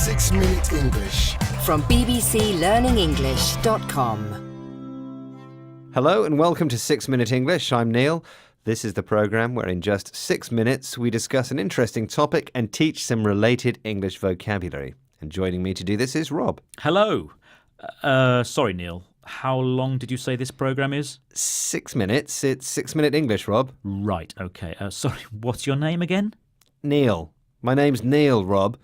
6-Minute English from bbclearningenglish.com. Hello and welcome to 6-Minute English. I'm Neil. This is the program where in just 6 minutes we discuss an interesting topic and teach some related English vocabulary. And joining me to do this is Rob. Hello. Sorry, Neil. How long did you say this program is? 6 minutes. It's 6-Minute English, Rob. Right, okay. Sorry, what's your name again? Neil. My name's Neil, Rob.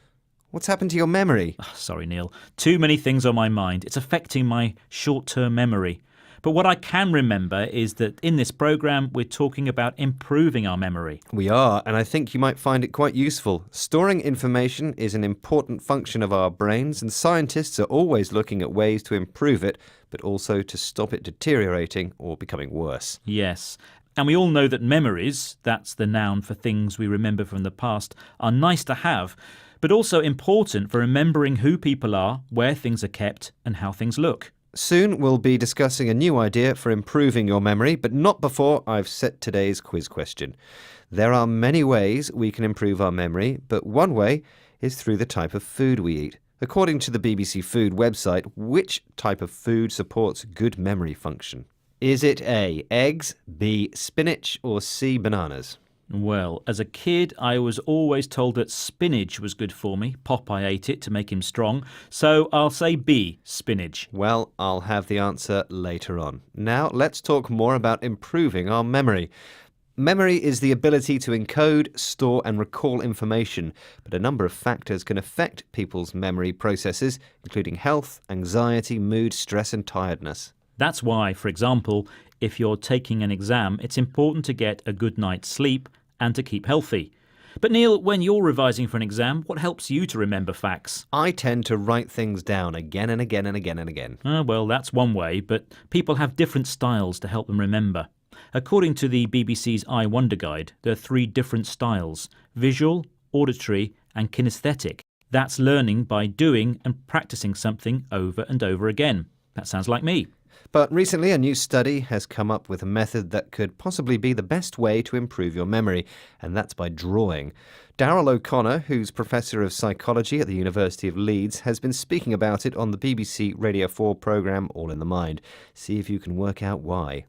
What's happened to your memory? Sorry, Neil. Too many things on my mind. It's affecting my short-term memory. But what I can remember is that in this program we're talking about improving our memory. We are, and I think you might find it quite useful. Storing information is an important function of our brains, and scientists are always looking at ways to improve it, but also to stop it deteriorating or becoming worse. Yes. And we all know that memories, that's the noun for things we remember from the past, are nice to have, but also important for remembering who people are, where things are kept, and how things look. Soon we'll be discussing a new idea for improving your memory, but not before I've set today's quiz question. There are many ways we can improve our memory, but one way is through the type of food we eat. According to the BBC Food website, which type of food supports good memory function? Is it A, eggs, B, spinach, or C, bananas? Well, as a kid, I was always told that spinach was good for me. Popeye ate it to make him strong. So I'll say B, spinach. Well, I'll have the answer later on. Now, let's talk more about improving our memory. Memory is the ability to encode, store and recall information, but a number of factors can affect people's memory processes, including health, anxiety, mood, stress and tiredness. That's why, for example, if you're taking an exam, it's important to get a good night's sleep and to keep healthy. But Neil, when you're revising for an exam, what helps you to remember facts? I tend to write things down again and again and again and again. Well, that's one way, but people have different styles to help them remember. According to the BBC's I Wonder Guide, there are 3 different styles: visual, auditory and kinesthetic. That's learning by doing and practicing something over and over again. That sounds like me. But recently a new study has come up with a method that could possibly be the best way to improve your memory, and that's by drawing. Darryl O'Connor, who's Professor of Psychology at the University of Leeds, has been speaking about it on the BBC Radio 4 programme All in the Mind. See if you can work out why.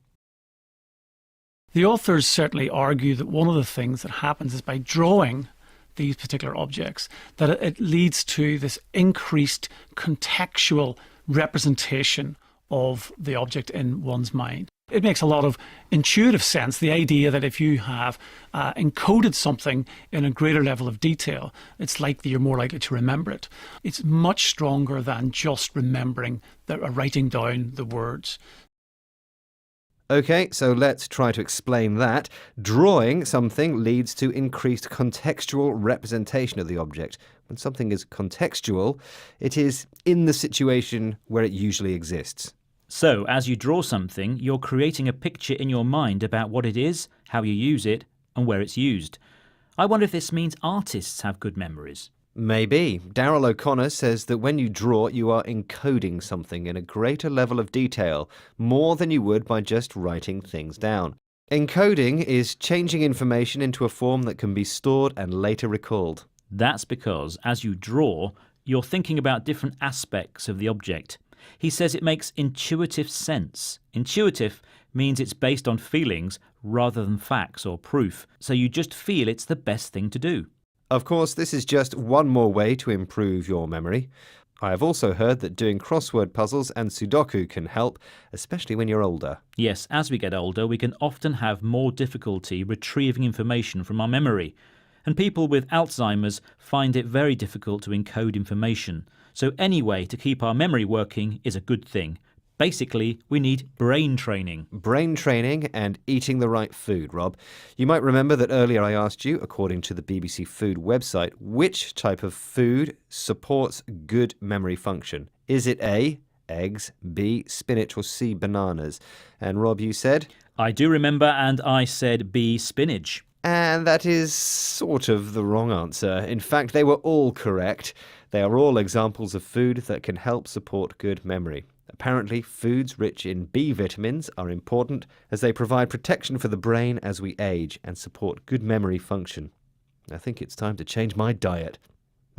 The authors certainly argue that one of the things that happens is by drawing these particular objects, that it leads to this increased contextual representation of the object in one's mind. It makes a lot of intuitive sense, the idea that if you have encoded something in a greater level of detail, it's likely you're more likely to remember it. It's much stronger than just remembering, writing down the words. OK, so let's try to explain that. Drawing something leads to increased contextual representation of the object. When something is contextual, it is in the situation where it usually exists. So, as you draw something, you're creating a picture in your mind about what it is, how you use it, and where it's used. I wonder if this means artists have good memories. Maybe. Darryl O'Connor says that when you draw, you are encoding something in a greater level of detail, more than you would by just writing things down. Encoding is changing information into a form that can be stored and later recalled. That's because, as you draw, you're thinking about different aspects of the object. He says it makes intuitive sense. Intuitive means it's based on feelings rather than facts or proof, so you just feel it's the best thing to do. Of course, this is just one more way to improve your memory. I have also heard that doing crossword puzzles and Sudoku can help, especially when you're older. Yes, as we get older, we can often have more difficulty retrieving information from our memory. And people with Alzheimer's find it very difficult to encode information. So any way to keep our memory working is a good thing. Basically, we need brain training. Brain training and eating the right food, Rob. You might remember that earlier I asked you, according to the BBC Food website, which type of food supports good memory function. Is it A, eggs, B, spinach, or C, bananas? And Rob, you said? I do remember, and I said B, spinach. And that is sort of the wrong answer. In fact, they were all correct. They are all examples of food that can help support good memory. Apparently, foods rich in B vitamins are important as they provide protection for the brain as we age and support good memory function. I think it's time to change my diet.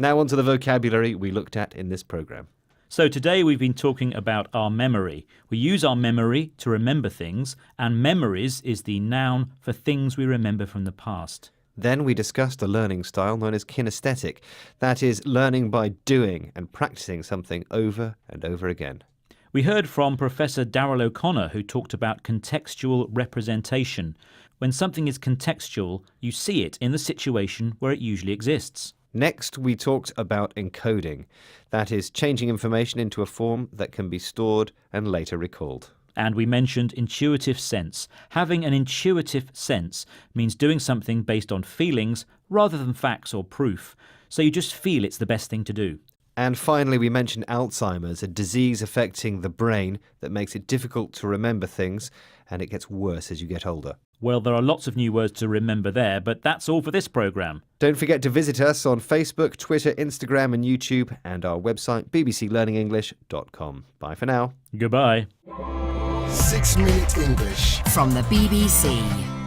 Now on to the vocabulary we looked at in this programme. So today we've been talking about our memory. We use our memory to remember things, and memories is the noun for things we remember from the past. Then we discussed a learning style known as kinesthetic. That is, learning by doing and practicing something over and over again. We heard from Professor Darrell O'Connor, who talked about contextual representation. When something is contextual, you see it in the situation where it usually exists. Next, we talked about encoding. That is, changing information into a form that can be stored and later recalled. And we mentioned intuitive sense. Having an intuitive sense means doing something based on feelings rather than facts or proof. So you just feel it's the best thing to do. And finally, we mentioned Alzheimer's, a disease affecting the brain that makes it difficult to remember things, and it gets worse as you get older. Well, there are lots of new words to remember there, but that's all for this programme. Don't forget to visit us on Facebook, Twitter, Instagram and YouTube, and our website bbclearningenglish.com. Bye for now. Goodbye. 6 Minute English from the BBC.